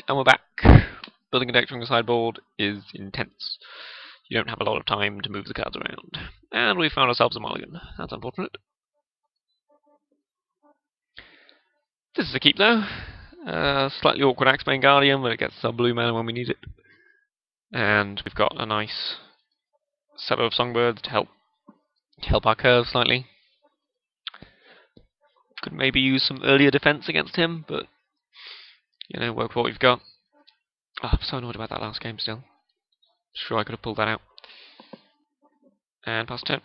And we're back. Building a deck from the sideboard is intense. You don't have a lot of time to move the cards around. And we found ourselves a mulligan. That's unfortunate. This is a keep though. Slightly awkward Axebane Guardian, but it gets some blue mana when we need it. And we've got a nice set of songbirds to help our curve slightly. Could maybe use some earlier defense against him, but you know, work with what we've got. Oh, I'm so annoyed about that last game still. Sure, I could have pulled that out. And pass turn.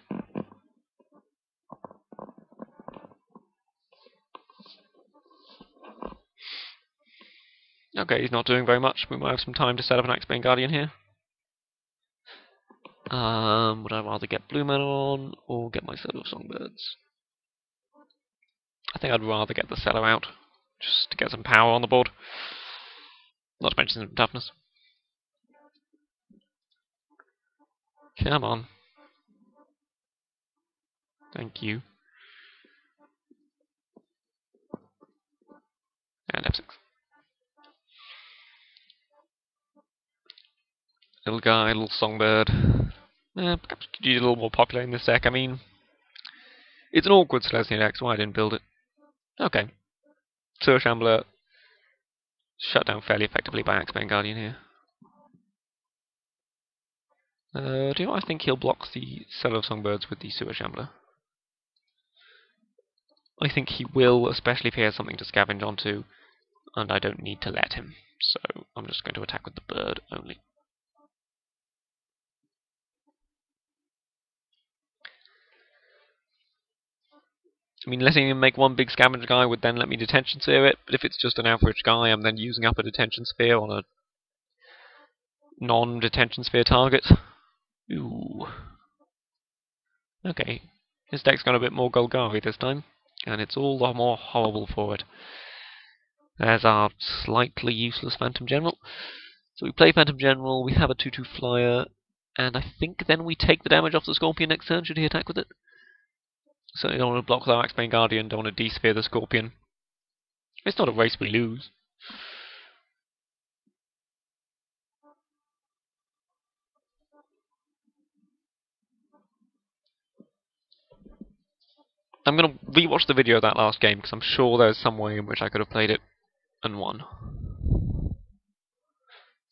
Okay, he's not doing very much. We might have some time to set up an Axebane Guardian here. Would I rather get blue mana on, or get my set of songbirds? I think I'd rather get the cello out, just to get some power on the board. Not to mention some toughness. Come on. Thank you. And F6. Little guy, little songbird. Perhaps could use a little more popular in this deck. I mean, it's an awkward Celestia deck, so why I didn't build it. Okay. Sewer Shambler shut down fairly effectively by Axebane Guardian here. Do I think he'll block the Cello of Songbirds with the Sewer Shambler? I think he will, especially if he has something to scavenge onto, and I don't need to let him. So I'm just going to attack with the bird only. I mean, letting him make one big scavenge guy would then let me detention sphere it, but if it's just an average guy, I'm then using up a detention sphere on a non-detention sphere target. Ooh. Okay. His deck's got a bit more Golgari this time, and it's all the more horrible for it. There's our slightly useless Phantom General. So we play Phantom General, we have a 2/2 flyer, and I think then we take the damage off the Scorpion next turn, should he attack with it. Certainly don't want to block the Axebane Guardian, don't want to desphere the Scorpion. It's not a race we lose. I'm going to rewatch the video of that last game, because I'm sure there's some way in which I could have played it and won.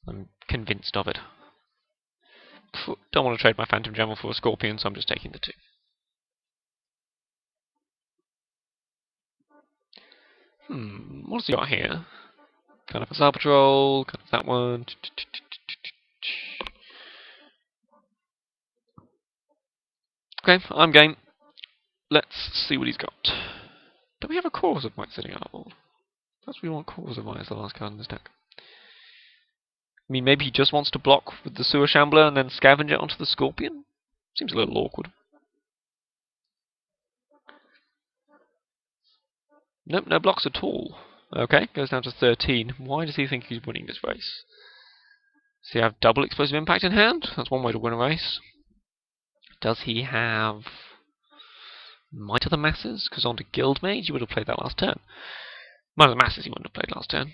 I'm convinced of it. Don't want to trade my Phantom General for a Scorpion, so I'm just taking the 2. What's he got here? Kind of a Star Patrol, kind of that one. Okay, I'm game. Let's see what he's got. Do we have a Cause of Might sitting on our board? Perhaps we want Cause of Might as the last card in this deck. I mean, maybe he just wants to block with the Sewer Shambler and then scavenge it onto the Scorpion? Seems a little awkward. Nope, no blocks at all. Okay, goes down to 13. Why does he think he's winning this race? Does he have double explosive impact in hand? That's one way to win a race. Does he have Might of the Masses? Because onto Guildmage, he would have played that last turn. Might of the Masses he wouldn't have played last turn.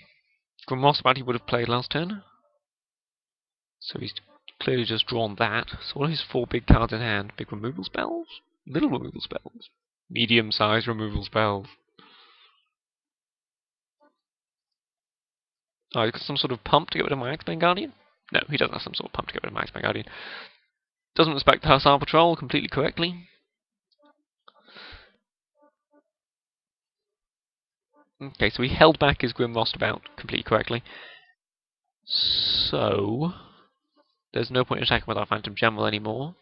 Grimrostabout he would have played last turn. So he's clearly just drawn that. So what are his 4 big cards in hand? Big removal spells? Little removal spells? Medium-sized removal spells? Oh, he's got some sort of pump to get rid of my Axebane Guardian? No, he doesn't have some sort of pump to get rid of my Axebane Guardian. Doesn't respect her Star Patrol completely correctly. Okay, so he held back his Grimrostabout completely correctly. So there's no point in attacking with our Phantom General anymore.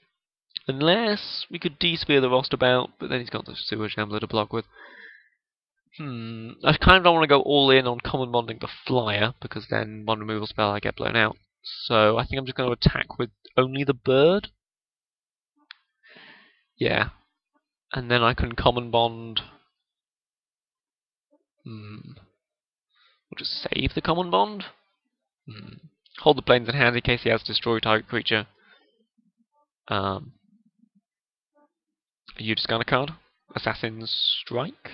Unless we could desphere the Rostabout, but then he's got the Sewer Shambler to block with. I kind of don't want to go all in on common bonding the flyer, because then one removal spell I get blown out. So I think I'm just going to attack with only the bird. Yeah. And then I can common bond. We'll just save the common bond. Hold the planes in hand in case he has destroy target creature. You discard a card. Assassin's Strike.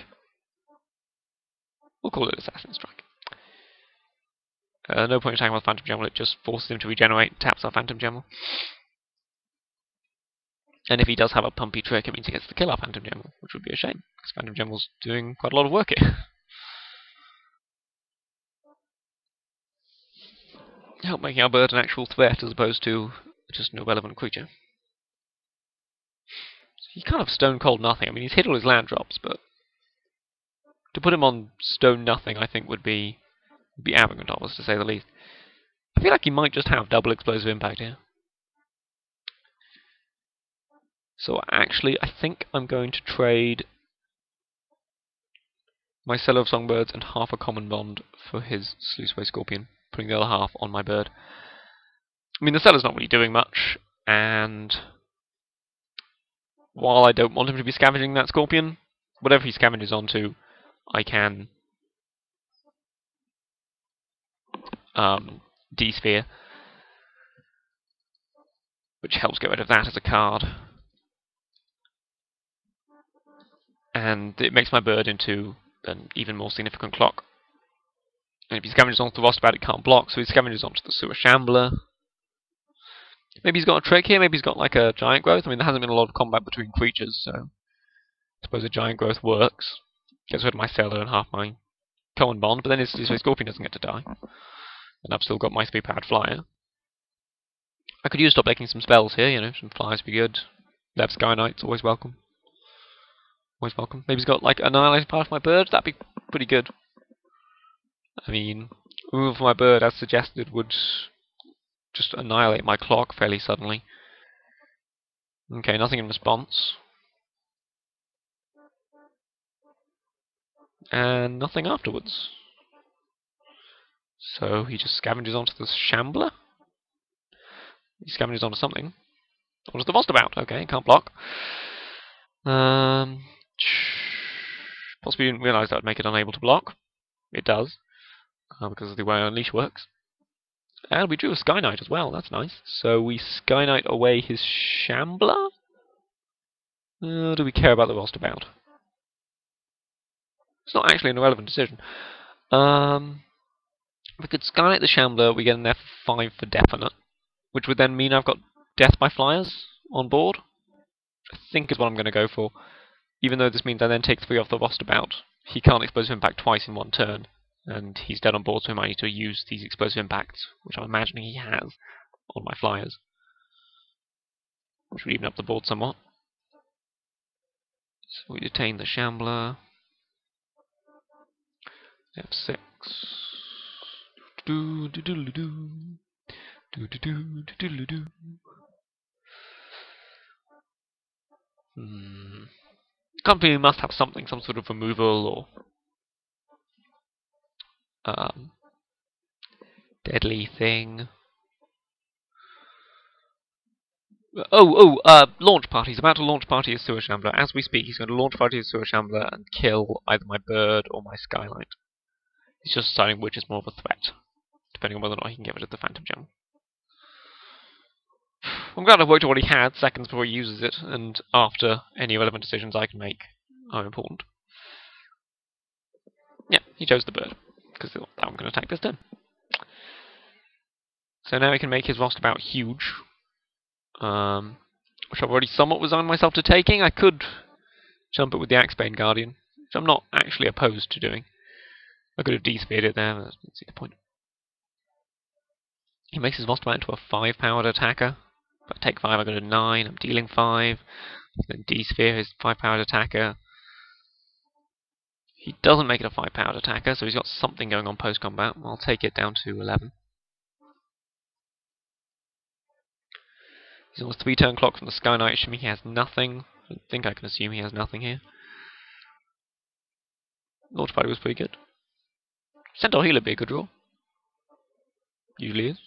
We'll call it Assassin's Strike. No point attacking with Phantom Gem, it just forces him to regenerate, taps our Phantom Gem. And if he does have a pumpy trick, it means he gets to kill our Phantom Gem, which would be a shame, because Phantom Gem's doing quite a lot of work here. Help making our bird an actual threat as opposed to just an irrelevant creature. He kind of stone cold nothing. I mean, he's hit all his land drops, but to put him on stone nothing, I think would be arrogant of us, to say the least. I feel like he might just have double explosive impact here. So actually, I think I'm going to trade my Cellar of Songbirds and half a common bond for his Sluiceway Scorpion, putting the other half on my bird. I mean, the Cellar's not really doing much, and while I don't want him to be scavenging that Scorpion, whatever he scavenges onto, I can D-Sphere, which helps get rid of that as a card. And it makes my bird into an even more significant clock. And if he scavenges onto the Rostabout, it can't block, so he scavenges onto the Sewer Shambler. Maybe he's got a trick here, maybe he's got like a Giant Growth. I mean, there hasn't been a lot of combat between creatures, so I suppose a Giant Growth works. Gets rid of my Cellar and half my Cohen Bond, but then his Scorpion doesn't get to die. And I've still got my 3-powered Flyer. I could use stop making some spells here, you know, some Flyers would be good. Lev Sky Knight's always welcome. Always welcome. Maybe he's got like Annihilation Power for my bird, that'd be pretty good. I mean, removal for my bird, as suggested, would just annihilate my clock fairly suddenly. Okay, nothing in response. And nothing afterwards. So he just scavenges onto the Shambler? He scavenges onto something. Onto the Rostabout. Okay, can't block. Possibly didn't realise that would make it unable to block. It does. Because of the way Unleash works. And we drew a Sky Knight as well, that's nice. So we Sky Knight away his Shambler? Do we care about the Rostabout? It's not actually an irrelevant decision. If we could Sky Knight the Shambler, we get an F5 for definite, which would then mean I've got Death by Flyers on board. I think is what I'm going to go for. Even though this means I then take 3 off the Rostabout. He can't explosive impact twice in one turn, and he's dead on board, so I might need to use these explosive impacts, which I'm imagining he has, on my Flyers. Which would even up the board somewhat. So we detain the Shambler. F6. Company must have something, some sort of removal or deadly thing. Launch party. He's about to launch party his Sewer Shambler. As we speak, he's going to launch party his Sewer Shambler and kill either my bird or my Skylight. He's just deciding which is more of a threat, depending on whether or not he can get rid of the Phantom Gem. I'm glad I've worked out what he had seconds before he uses it, and after any relevant decisions I can make are important. Yeah, he chose the bird, because that I'm going to attack this turn. So now he can make his Rostabout huge, which I've already somewhat resigned myself to taking. I could jump it with the Axebane Guardian, which I'm not actually opposed to doing. I could have D-speared it there, but I didn't see the point. He makes his Rostabout into a 5-powered attacker. If I take 5, I go to 9, I'm dealing 5. Then D-sphere his 5-powered attacker. He doesn't make it a 5-powered attacker, so he's got something going on post-combat. I'll take it down to 11. He's on a 3-turn clock from the Sky Knight, assuming he has nothing. I think I can assume he has nothing here. Launch Party was pretty good. Centaur Healer would be a good draw. Usually is.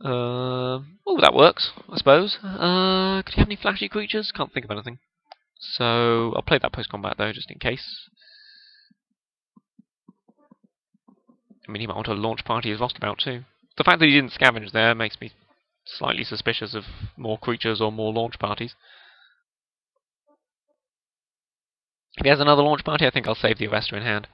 Oh, that works, I suppose. Could he have any flashy creatures? Can't think of anything. So, I'll play that post-combat though, just in case. I mean, he might want to launch party his Rostabout too. The fact that he didn't scavenge there makes me slightly suspicious of more creatures or more launch parties. If he has another launch party, I think I'll save the Arrestor in hand.